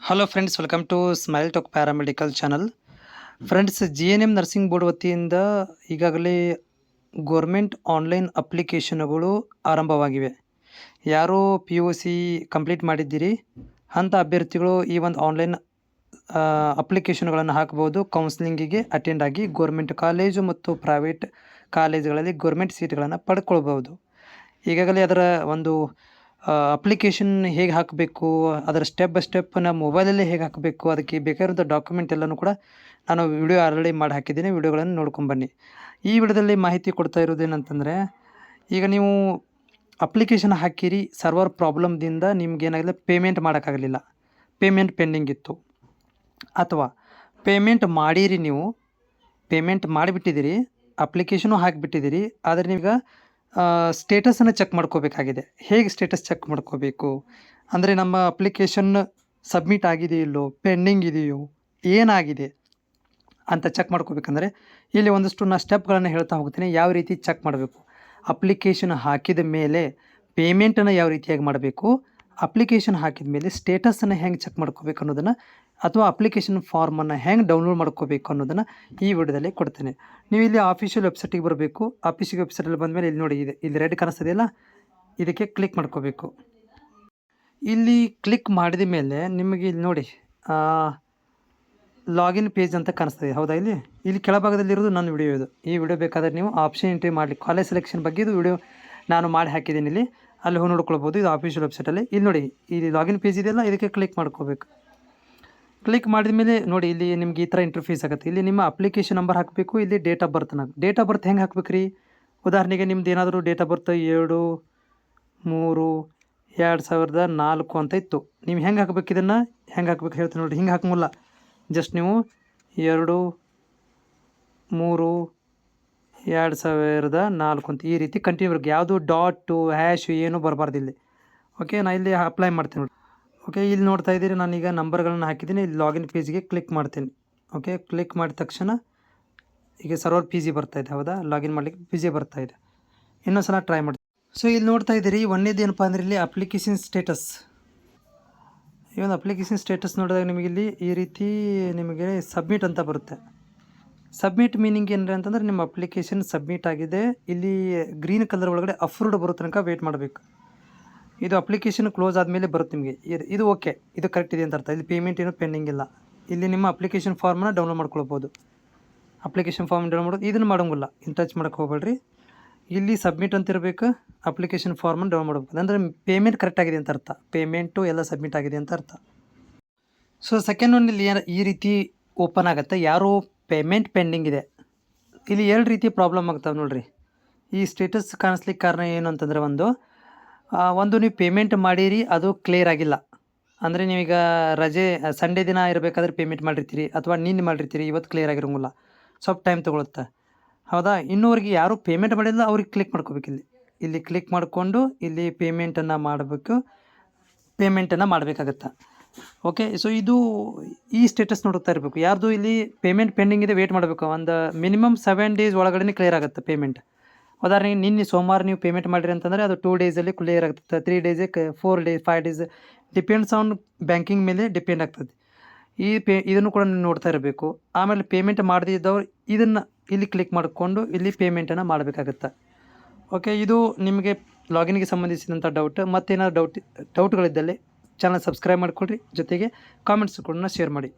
Hello friends, welcome to smile talk paramedical channel. Friends, GNM nursing board ವತಿಯಿಂದ ಈಗಾಗಲೇ government online ಅಪ್ಲಿಕೇಶನ್ಗಳು ಆರಂಭವಾಗಿವೆ. ಯಾರು PUC ಕಂಪ್ಲೀಟ್ ಮಾಡಿದ್ದೀರಿ ಅಂಥ ಅಭ್ಯರ್ಥಿಗಳು ಈ ಒಂದು ಆನ್ಲೈನ್ ಅಪ್ಲಿಕೇಶನ್ಗಳನ್ನು ಹಾಕ್ಬೋದು. ಕೌನ್ಸಿಲಿಂಗಿಗೆ ಅಟೆಂಡ್ ಆಗಿ ಗೋರ್ಮೆಂಟ್ ಕಾಲೇಜು ಮತ್ತು ಪ್ರೈವೇಟ್ ಕಾಲೇಜುಗಳಲ್ಲಿ ಗೋರ್ಮೆಂಟ್ ಸೀಟ್ಗಳನ್ನು ಪಡ್ಕೊಳ್ಬೋದು. ಈಗಾಗಲೇ ಅದರ ಒಂದು ಅಪ್ಲಿಕೇಶನ್ ಹೇಗೆ ಹಾಕಬೇಕು, ಅದರ ಸ್ಟೆಪ್ ಬೈ ಸ್ಟೆಪ್ ನಮ್ಮ ಮೊಬೈಲಲ್ಲೇ ಹೇಗೆ ಹಾಕಬೇಕು, ಅದಕ್ಕೆ ಬೇಕಾಗಿರೋಂಥ ಡಾಕ್ಯುಮೆಂಟ್ ಎಲ್ಲನೂ ಕೂಡ ನಾನು ವಿಡಿಯೋ ಆಲ್ರೆಡಿ ಮಾಡಿ ಹಾಕಿದ್ದೀನಿ. ವಿಡಿಯೋಗಳನ್ನು ನೋಡ್ಕೊಂಬನ್ನಿ. ಈ ವಿಡಿಯೋದಲ್ಲಿ ಮಾಹಿತಿ ಕೊಡ್ತಾ ಇರೋದೇನಂತಂದರೆ, ಈಗ ನೀವು ಅಪ್ಲಿಕೇಶನ್ ಹಾಕಿರಿ, ಸರ್ವರ್ ಪ್ರಾಬ್ಲಮ್ದಿಂದ ನಿಮ್ಗೇನಾಗಲಿಲ್ಲ, ಪೇಮೆಂಟ್ ಮಾಡೋಕ್ಕಾಗಲಿಲ್ಲ, ಪೇಮೆಂಟ್ ಪೆಂಡಿಂಗ್ ಇತ್ತು, ಅಥವಾ ಪೇಮೆಂಟ್ ಮಾಡಿರಿ, ನೀವು ಪೇಮೆಂಟ್ ಮಾಡಿಬಿಟ್ಟಿದ್ದೀರಿ, ಅಪ್ಲಿಕೇಶನು ಹಾಕಿಬಿಟ್ಟಿದ್ದೀರಿ, ಆದರೆ ನೀವೀಗ ಸ್ಟೇಟಸನ್ನು ಚೆಕ್ ಮಾಡ್ಕೋಬೇಕಾಗಿದೆ. ಹೇಗೆ ಸ್ಟೇಟಸ್ ಚೆಕ್ ಮಾಡ್ಕೋಬೇಕು ಅಂದರೆ, ನಮ್ಮ ಅಪ್ಲಿಕೇಶನ್ ಸಬ್ಮಿಟ್ ಆಗಿದೆಯೋ ಇಲ್ಲೋ, ಪೆಂಡಿಂಗ್ ಇದೆಯೋ, ಏನಾಗಿದೆ ಅಂತ ಚೆಕ್ ಮಾಡ್ಕೋಬೇಕಂದ್ರೆ ಇಲ್ಲಿ ಒಂದಷ್ಟು ನಾನು ಸ್ಟೆಪ್ಗಳನ್ನು ಹೇಳ್ತಾ ಹೋಗ್ತೀನಿ. ಯಾವ ರೀತಿ ಚೆಕ್ ಮಾಡಬೇಕು, ಅಪ್ಲಿಕೇಶನ್ ಹಾಕಿದ ಮೇಲೆ ಪೇಮೆಂಟನ್ನು ಯಾವ ರೀತಿಯಾಗಿ ಮಾಡಬೇಕು, ಅಪ್ಲಿಕೇಶನ್ ಹಾಕಿದ ಮೇಲೆ ಸ್ಟೇಟಸನ್ನು ಹೆಂಗೆ ಚೆಕ್ ಮಾಡ್ಕೋಬೇಕು ಅನ್ನೋದನ್ನು, ಅಥವಾ ಅಪ್ಲಿಕೇಶನ್ ಫಾರ್ಮನ್ನು ಹೆಂಗೆ ಡೌನ್ಲೋಡ್ ಮಾಡ್ಕೋಬೇಕು ಅನ್ನೋದನ್ನು ಈ ವಿಡಿಯೋದಲ್ಲಿ ಕೊಡ್ತೇನೆ. ನೀವು ಇಲ್ಲಿ ಆಫಿಷಿಯಲ್ ವೆಬ್ಸೈಟಿಗೆ ಬರಬೇಕು. ಆಫೀಸಿಗೆ ವೆಬ್ಸೈಟಲ್ಲಿ ಬಂದಮೇಲೆ ಇಲ್ಲಿ ನೋಡಿ, ಇಲ್ಲಿ ರೆಡ್ ಕಾಣಿಸ್ತದೆಯಲ್ಲ, ಇದಕ್ಕೆ ಕ್ಲಿಕ್ ಮಾಡ್ಕೋಬೇಕು. ಇಲ್ಲಿ ಕ್ಲಿಕ್ ಮಾಡಿದ ಮೇಲೆ ನಿಮಗೆ ಇಲ್ಲಿ ನೋಡಿ ಲಾಗಿನ್ ಪೇಜ್ ಅಂತ ಕಾಣಿಸ್ತದೆ, ಹೌದಾ? ಇಲ್ಲಿ ಕೆಳಭಾಗದಲ್ಲಿರೋದು ನನ್ನ ವಿಡಿಯೋ. ಇದು ಈ ವಿಡಿಯೋ ಬೇಕಾದರೆ ನೀವು ಆಪ್ಷನ್ ಎಂಟ್ರಿ ಮಾಡಲಿ, ಕಾಲೇಜ್ ಸೆಲೆಕ್ಷನ್ ಬಗ್ಗೆ ಇದು ವಿಡಿಯೋ ನಾನು ಮಾಡಿ ಹಾಕಿದ್ದೀನಿ. ಅಲ್ಲಿ ಹೋಗಿ ನೋಡ್ಕೊಳ್ಬೋದು. ಇದು ಆಫಿಷಿಯಲ್ ವೆಬ್ಸೈಟಲ್ಲಿ. ಇಲ್ಲಿ ನೋಡಿ, ಇಲ್ಲಿ ಲಾಗಿನ್ ಪೇಜ್ ಇದೆಯಲ್ಲ, ಇದಕ್ಕೆ ಕ್ಲಿಕ್ ಮಾಡ್ಕೋಬೇಕು. ಕ್ಲಿಕ್ ಮಾಡಿದ ಮೇಲೆ ನೋಡಿ, ಇಲ್ಲಿ ನಿಮ್ಗೆ ಈ ಥರ ಇಂಟರ್ಫೇಸ್ ಆಗುತ್ತೆ. ಇಲ್ಲಿ ನಿಮ್ಮ ಅಪ್ಲಿಕೇಶನ್ ನಂಬರ್ ಹಾಕಬೇಕು. ಇಲ್ಲಿ date of birth date of birth ಹೆಂಗೆ ಹಾಕ್ಬೇಕು ರೀ? ಉದಾಹರಣೆಗೆ ನಿಮ್ದು ಏನಾದರೂ ಡೇಟ್ ಆಫ್ ಬರ್ತ್ 7/3/2004 ಅಂತ ಇತ್ತು. ನೀವು ಹೆಂಗೆ ಹಾಕ್ಬೇಕು, ಇದನ್ನು ಹೆಂಗೆ ಹಾಕ್ಬೇಕು ಹೇಳ್ತೀನಿ ನೋಡಿ. ಹಿಂಗೆ ಹಾಕಂಗಿಲ್ಲ, ಜಸ್ಟ್ ನೀವು 2/3/2004 ಅಂತ ಈ ರೀತಿ ಕಂಟಿನ್ಯೂ ಬರಬೇಕು. ಯಾವುದು ಡಾಟು ಹ್ಯಾಶು ಏನೂ ಬರಬಾರ್ದು ಇಲ್ಲಿ. ಓಕೆ, ನಾನು ಇಲ್ಲಿ ಅಪ್ಲೈ ಮಾಡ್ತೀನಿ ನೋಡಿ. ಓಕೆ, ಇಲ್ಲಿ ನೋಡ್ತಾ ಇದ್ದೀರಿ, ನಾನೀಗ ನಂಬರ್ಗಳನ್ನು ಹಾಕಿದ್ದೀನಿ. ಇಲ್ಲಿ ಲಾಗಿನ್ ಪೇಜ್ಗೆ ಕ್ಲಿಕ್ ಮಾಡ್ತೀನಿ. ಓಕೆ, ಕ್ಲಿಕ್ ಮಾಡಿದ ತಕ್ಷಣ ಈಗ ಸರ್ವರ್ PG ಬರ್ತಾಯಿದೆ, ಹೌದಾ? ಲಾಗಿನ್ ಮಾಡಲಿಕ್ಕೆ PG ಬರ್ತಾಯಿದೆ. ಇನ್ನೊಂದು ಸಲ ಟ್ರೈ ಮಾಡಿ. ಸೊ ಇಲ್ಲಿ ನೋಡ್ತಾ ಇದ್ದೀರಿ, ಒಂದೇದು ಏನಪ್ಪ ಅಂದರೆ ಇಲ್ಲಿ ಅಪ್ಲಿಕೇಶನ್ ಸ್ಟೇಟಸ್. ಈ ಒಂದು ಅಪ್ಲಿಕೇಶನ್ ಸ್ಟೇಟಸ್ ನೋಡಿದಾಗ ನಿಮಗೆ ಇಲ್ಲಿ ಈ ರೀತಿ ನಿಮಗೆ ಸಬ್ಮಿಟ್ ಅಂತ ಬರುತ್ತೆ. ಸಬ್ಮಿಟ್ ಮೀನಿಂಗ್ ಏನ್ರಿ ಅಂತಂದರೆ, ನಿಮ್ಮ ಅಪ್ಲಿಕೇಶನ್ ಸಬ್ಮಿಟ್ ಆಗಿದೆ. ಇಲ್ಲಿ ಗ್ರೀನ್ ಕಲರ್ ಒಳಗಡೆ ಅಪ್ರೂವ್ಡ್ ಬರೋ ತನಕ ವೇಟ್ ಮಾಡಬೇಕು. ಇದು ಅಪ್ಲಿಕೇಶನ್ ಕ್ಲೋಸ್ ಆದಮೇಲೆ ಬರುತ್ತೆ ನಿಮಗೆ. ಇದು ಓಕೆ, ಇದು ಕರೆಕ್ಟ್ ಇದೆ ಅಂತ ಅರ್ಥ. ಇಲ್ಲಿ ಪೇಮೆಂಟ್ ಏನೂ ಪೆಂಡಿಂಗ್ ಇಲ್ಲ. ಇಲ್ಲಿ ನಿಮ್ಮ ಅಪ್ಲಿಕೇಶನ್ ಫಾರ್ಮನ್ನು ಡೌನ್ಲೋಡ್ ಮಾಡ್ಕೊಳ್ಬೋದು. ಅಪ್ಲಿಕೇಶನ್ ಫಾರ್ಮ್ ಡೌನ್ಲೋಡ್ ಮಾಡೋದು, ಇದನ್ನು ಮಾಡೋಂಗಿಲ್ಲ, ಟಚ್ ಮಾಡೋಕ್ಕೆ ಹೋಗ್ಬೇಡ್ರಿ. ಇಲ್ಲಿ ಸಬ್ಮಿಟ್ ಅಂತ ಇರಬೇಕು, ಅಪ್ಲಿಕೇಶನ್ ಫಾರ್ಮನ್ನು ಡೌನ್ಲೋಡ್ ಮಾಡಬೇಕು. ಅಂದರೆ ಪೇಮೆಂಟ್ ಕರೆಕ್ಟ್ ಆಗಿದೆ ಅಂತ ಅರ್ಥ, ಪೇಮೆಂಟು ಎಲ್ಲ ಸಬ್ಮಿಟ್ ಆಗಿದೆ ಅಂತ ಅರ್ಥ. ಸೊ ಸೆಕೆಂಡ್ ಒನ್ ಇಲ್ಲಿ ಈ ರೀತಿ ಓಪನ್ ಆಗುತ್ತೆ, ಯಾರು ಪೇಮೆಂಟ್ ಪೆಂಡಿಂಗ್ ಇದೆ. ಇಲ್ಲಿ 2 ರೀತಿ ಪ್ರಾಬ್ಲಮ್ ಆಗ್ತಾವೆ ನೋಡಿರಿ. ಈ ಸ್ಟೇಟಸ್ ಕಾಣಿಸ್ಲಿಕ್ಕೆ ಕಾರಣ ಏನು ಅಂತಂದರೆ, ಒಂದು ನೀವು ಪೇಮೆಂಟ್ ಮಾಡಿರಿ, ಅದು ಕ್ಲಿಯರ್ ಆಗಿಲ್ಲ. ಅಂದರೆ ನೀವೀಗ ರಜೆ ಸಂಡೇ ದಿನ ಇರಬೇಕಾದ್ರೆ ಪೇಮೆಂಟ್ ಮಾಡಿರ್ತೀರಿ, ಅಥವಾ ನಿನ್ನೆ ಮಾಡಿರ್ತೀರಿ, ಇವತ್ತು ಕ್ಲಿಯರ್ ಆಗಿರೋಂಗಿಲ್ಲ, ಸ್ವಲ್ಪ ಟೈಮ್ ತೊಗೊಳುತ್ತೆ, ಹೌದಾ? ಇನ್ನೂವರೆಗೆ ಯಾರು ಪೇಮೆಂಟ್ ಮಾಡಿಲ್ಲ ಅವ್ರಿಗೆ ಕ್ಲಿಕ್ ಮಾಡ್ಕೋಬೇಕು. ಇಲ್ಲಿ ಕ್ಲಿಕ್ ಮಾಡಿಕೊಂಡು ಇಲ್ಲಿ ಪೇಮೆಂಟನ್ನು ಮಾಡಬೇಕಾಗತ್ತೆ. ಓಕೆ, ಸೊ ಇದು ಈ ಸ್ಟೇಟಸ್ ನೋಡ್ತಾ ಇರಬೇಕು. ಯಾರ್ದು ಇಲ್ಲಿ ಪೇಮೆಂಟ್ ಪೆಂಡಿಂಗ್ ಇದೆ, ವೇಟ್ ಮಾಡಬೇಕು. ಒಂದು ಮಿನಿಮಮ್ 7 ಡೇಸ್ ಒಳಗಡೆ ಕ್ಲಿಯರ್ ಆಗುತ್ತೆ ಪೇಮೆಂಟ್. ಉದಾಹರಣೆಗೆ ನಿನ್ನೆ ಸೋಮವಾರ ನೀವು ಪೇಮೆಂಟ್ ಮಾಡಿರಿ ಅಂತಂದರೆ ಅದು 2 ಡೇಸಲ್ಲಿ ಕ್ಲಿಯರ್ ಆಗ್ತದೆ, 3 ಡೇಸೇ, 4 days, 5 days, depends on banking ಮೇಲೆ ಡಿಪೆಂಡ್ ಆಗ್ತದೆ. ಇದನ್ನು ಕೂಡ ನೀವು ನೋಡ್ತಾ ಇರಬೇಕು. ಆಮೇಲೆ ಪೇಮೆಂಟ್ ಮಾಡದಿದ್ದವ್ರು ಇದನ್ನು ಇಲ್ಲಿ ಕ್ಲಿಕ್ ಮಾಡಿಕೊಂಡು ಇಲ್ಲಿ ಪೇಮೆಂಟನ್ನು ಮಾಡಬೇಕಾಗತ್ತೆ. ಓಕೆ, ಇದು ನಿಮಗೆ ಲಾಗಿನ್ಗೆ ಸಂಬಂಧಿಸಿದಂಥ ಡೌಟ್. ಮತ್ತೇನಾದ್ರು ಡೌಟ್ಗಳಿದ್ದಲ್ಲಿ ಚಾನಲ್ ಸಬ್ಸ್ಕ್ರೈಬ್ ಮಾಡಿಕೊಡ್ರಿ, ಜೊತೆಗೆ ಕಾಮೆಂಟ್ಸ್ ಕೂಡ ಶೇರ್ ಮಾಡಿ.